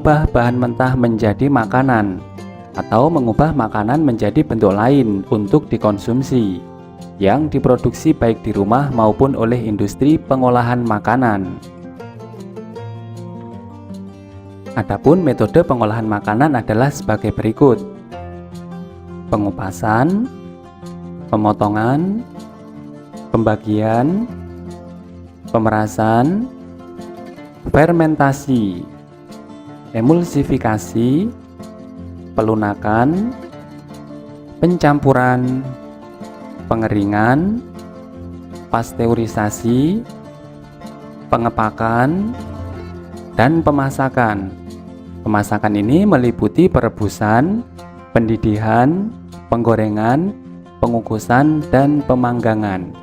mengubah bahan mentah menjadi makanan atau mengubah makanan menjadi bentuk lain untuk dikonsumsi yang diproduksi baik di rumah maupun oleh industri pengolahan makanan. Adapun metode pengolahan makanan adalah sebagai berikut: pengupasan, pemotongan, pembagian, pemerasan, fermentasi, emulsifikasi, pelunakan, pencampuran, pengeringan, pasteurisasi, pengepakan, dan pemasakan. Pemasakan ini meliputi perebusan, pendidihan, penggorengan, pengukusan, dan pemanggangan.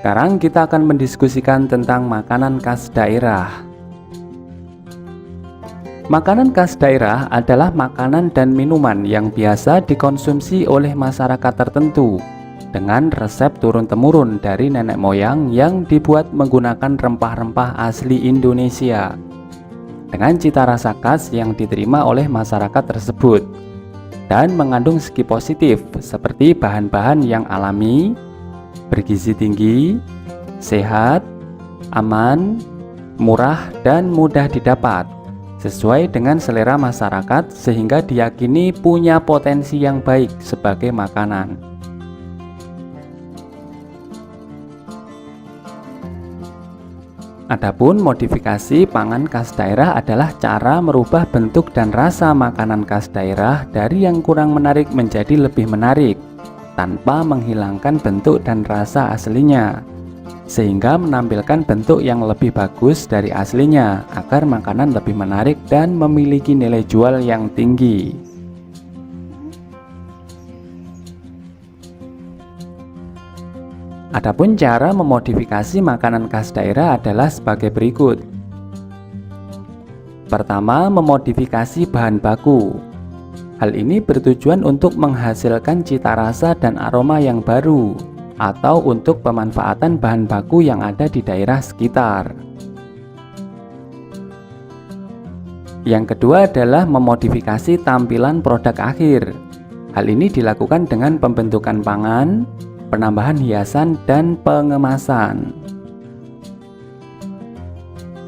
Sekarang kita akan mendiskusikan tentang makanan khas daerah. Makanan khas daerah adalah makanan dan minuman yang biasa dikonsumsi oleh masyarakat tertentu dengan resep turun-temurun dari nenek moyang yang dibuat menggunakan rempah-rempah asli Indonesia dengan cita rasa khas yang diterima oleh masyarakat tersebut dan mengandung segi positif seperti bahan-bahan yang alami, bergizi tinggi, sehat, aman, murah, dan mudah didapat sesuai dengan selera masyarakat sehingga diyakini punya potensi yang baik sebagai makanan. Adapun modifikasi pangan khas daerah adalah cara merubah bentuk dan rasa makanan khas daerah dari yang kurang menarik menjadi lebih menarik tanpa menghilangkan bentuk dan rasa aslinya, sehingga menampilkan bentuk yang lebih bagus dari aslinya agar makanan lebih menarik dan memiliki nilai jual yang tinggi. Adapun cara memodifikasi makanan khas daerah adalah sebagai berikut. Pertama, memodifikasi bahan baku. Hal ini bertujuan untuk menghasilkan cita rasa dan aroma yang baru atau untuk pemanfaatan bahan baku yang ada di daerah sekitar. Yang kedua adalah memodifikasi tampilan produk akhir. Hal ini dilakukan dengan pembentukan pangan, penambahan hiasan, dan pengemasan.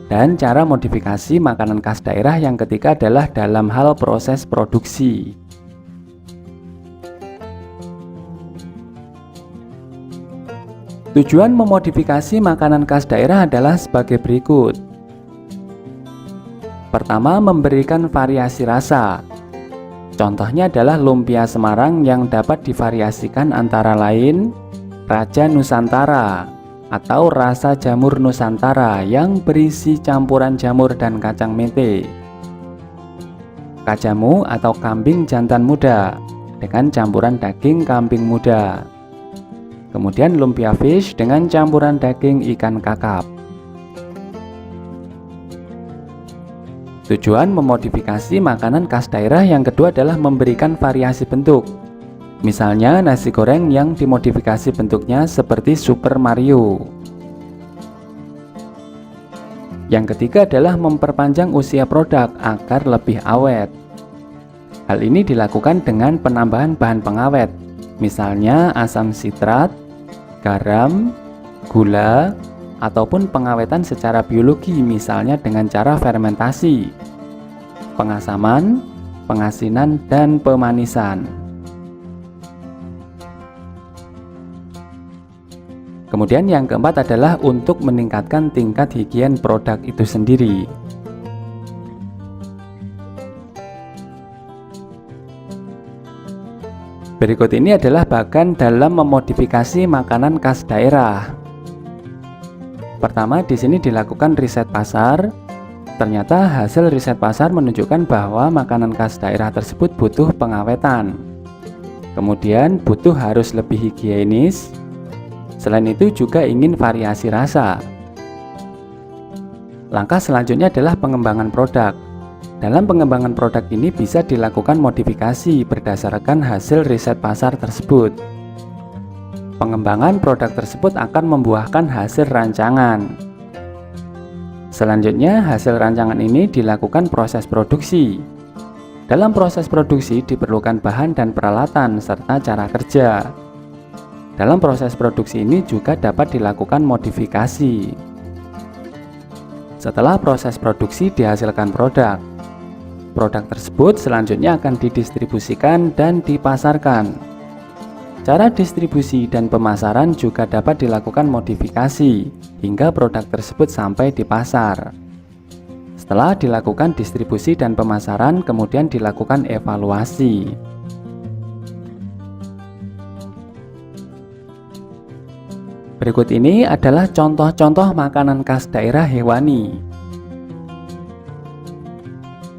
Dan cara modifikasi makanan khas daerah yang ketiga adalah dalam hal proses produksi. Tujuan memodifikasi makanan khas daerah adalah sebagai berikut. Pertama, memberikan variasi rasa. Contohnya adalah lumpia Semarang yang dapat divariasikan antara lain Raja Nusantara atau rasa jamur Nusantara yang berisi campuran jamur dan kacang mete, kajamu atau kambing jantan muda dengan campuran daging kambing muda, kemudian lumpia fish dengan campuran daging ikan kakap. Tujuan memodifikasi makanan khas daerah yang kedua adalah memberikan variasi bentuk. Misalnya nasi goreng yang dimodifikasi bentuknya seperti Super Mario. Yang ketiga adalah memperpanjang usia produk agar lebih awet. Hal ini dilakukan dengan penambahan bahan pengawet, misalnya asam sitrat, garam, gula, ataupun pengawetan secara biologi, misalnya dengan cara fermentasi, pengasaman, pengasinan, dan pemanisan. Kemudian yang keempat adalah untuk meningkatkan tingkat higien produk itu sendiri. Berikut ini adalah bagian dalam memodifikasi makanan khas daerah. Pertama, di sini dilakukan riset pasar. Ternyata hasil riset pasar menunjukkan bahwa makanan khas daerah tersebut butuh pengawetan. Kemudian butuh harus lebih higienis. Selain itu juga ingin variasi rasa. Langkah selanjutnya adalah pengembangan produk. Dalam pengembangan produk ini bisa dilakukan modifikasi berdasarkan hasil riset pasar tersebut. Pengembangan produk tersebut akan membuahkan hasil rancangan, Selanjutnya, hasil rancangan ini dilakukan proses produksi. Dalam proses produksi diperlukan bahan dan peralatan serta cara kerja. Dalam proses produksi ini juga dapat dilakukan modifikasi. Setelah proses produksi dihasilkan produk. Produk tersebut selanjutnya akan didistribusikan dan dipasarkan. Cara distribusi dan pemasaran juga dapat dilakukan modifikasi hingga produk tersebut sampai di pasar. Setelah dilakukan distribusi dan pemasaran, kemudian dilakukan evaluasi. Berikut ini adalah contoh-contoh makanan khas daerah hewani.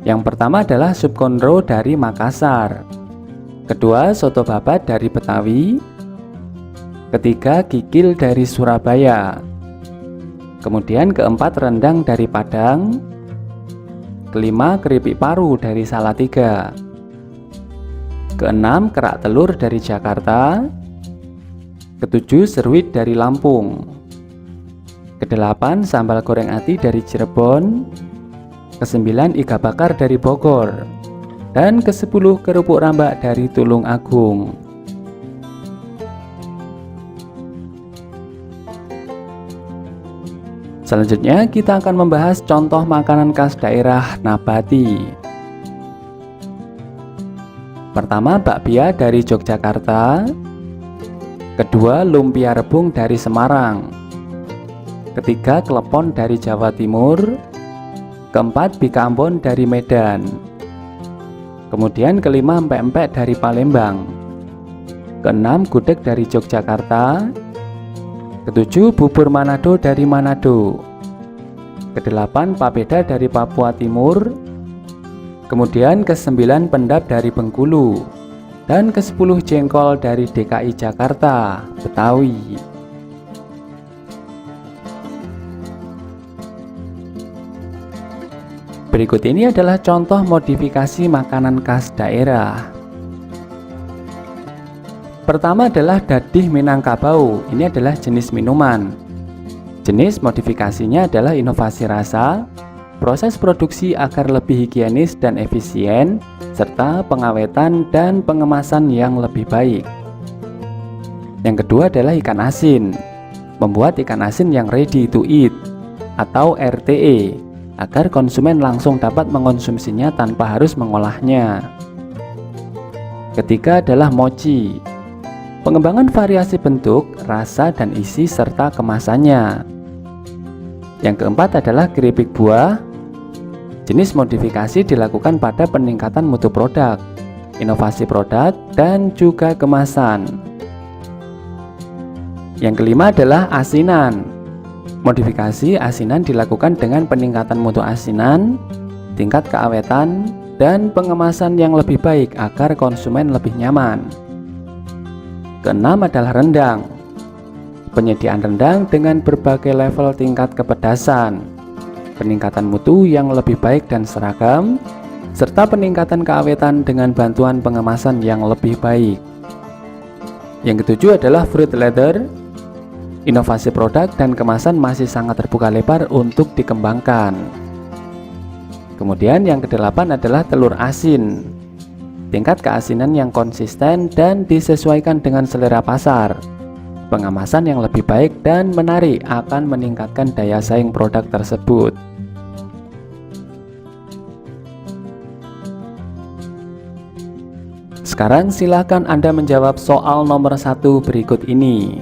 Yang pertama adalah sup konro dari Makassar. Kedua, soto babat dari Betawi. Ketiga, kikil dari Surabaya. Kemudian keempat, rendang dari Padang. Kelima, keripik paru dari Salatiga. Keenam, kerak telur dari Jakarta. Ketujuh, seruit dari Lampung. Kedelapan, sambal goreng ati dari Cirebon. Kesembilan, iga bakar dari Bogor. Dan ke-10, kerupuk rambak dari Tulung Agung. Selanjutnya kita akan membahas contoh makanan khas daerah nabati. Pertama, bakpia dari Yogyakarta. Kedua, lumpia rebung dari Semarang. Ketiga, klepon dari Jawa Timur. Keempat, bika Ambon dari Medan. Kemudian kelima, empek-empek dari Palembang. Keenam, gudeg dari Yogyakarta. Ketujuh, bubur Manado dari Manado. Kedelapan, papeda dari Papua Timur. Kemudian ke-9, pendap dari Bengkulu. Dan ke-10, jengkol dari DKI Jakarta, Betawi. Berikut ini adalah contoh modifikasi makanan khas daerah. Pertama adalah dadih Minangkabau. Ini adalah jenis minuman. Jenis modifikasinya adalah inovasi rasa, proses produksi agar lebih higienis dan efisien, serta pengawetan dan pengemasan yang lebih baik. Yang kedua adalah ikan asin. Membuat ikan asin yang ready to eat atau RTE, agar konsumen langsung dapat mengonsumsinya tanpa harus mengolahnya. Ketiga adalah mochi. Pengembangan variasi bentuk, rasa, dan isi serta kemasannya. Yang keempat adalah keripik buah. Jenis modifikasi dilakukan pada peningkatan mutu produk, inovasi produk, dan juga kemasan. Yang kelima adalah asinan. Modifikasi asinan dilakukan dengan peningkatan mutu asinan, tingkat keawetan, dan pengemasan yang lebih baik agar konsumen lebih nyaman. Keenam adalah rendang. Penyediaan rendang dengan berbagai level tingkat kepedasan, peningkatan mutu yang lebih baik dan seragam, serta peningkatan keawetan dengan bantuan pengemasan yang lebih baik. Yang ketujuh adalah fruit leather. Inovasi produk dan kemasan masih sangat terbuka lebar untuk dikembangkan. Kemudian yang kedelapan adalah telur asin. Tingkat keasinan yang konsisten dan disesuaikan dengan selera pasar. Pengemasan yang lebih baik dan menarik akan meningkatkan daya saing produk tersebut. Sekarang silakan Anda menjawab soal nomor 1 berikut ini.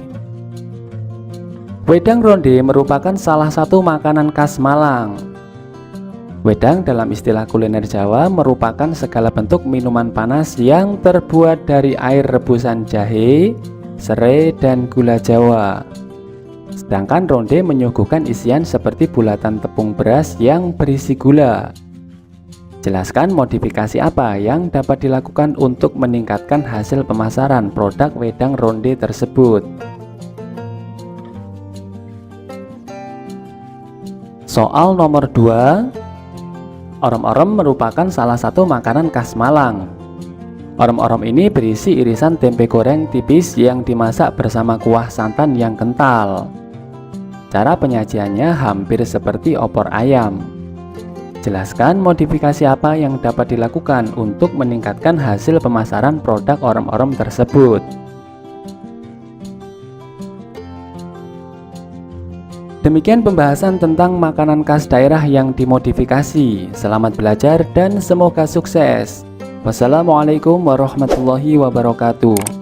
Wedang ronde merupakan salah satu makanan khas Malang. Wedang dalam istilah kuliner Jawa merupakan segala bentuk minuman panas yang terbuat dari air rebusan jahe, serai, dan gula Jawa. Sedangkan ronde menyuguhkan isian seperti bulatan tepung beras yang berisi gula. Jelaskan modifikasi apa yang dapat dilakukan untuk meningkatkan hasil pemasaran produk wedang ronde tersebut. Soal nomor 2. Orem-orem merupakan salah satu makanan khas Malang. Orem-orem ini berisi irisan tempe goreng tipis yang dimasak bersama kuah santan yang kental. Cara penyajiannya hampir seperti opor ayam. Jelaskan modifikasi apa yang dapat dilakukan untuk meningkatkan hasil pemasaran produk orem-orem tersebut. Demikian pembahasan tentang makanan khas daerah yang dimodifikasi. Selamat belajar dan semoga sukses. Wassalamualaikum warahmatullahi wabarakatuh.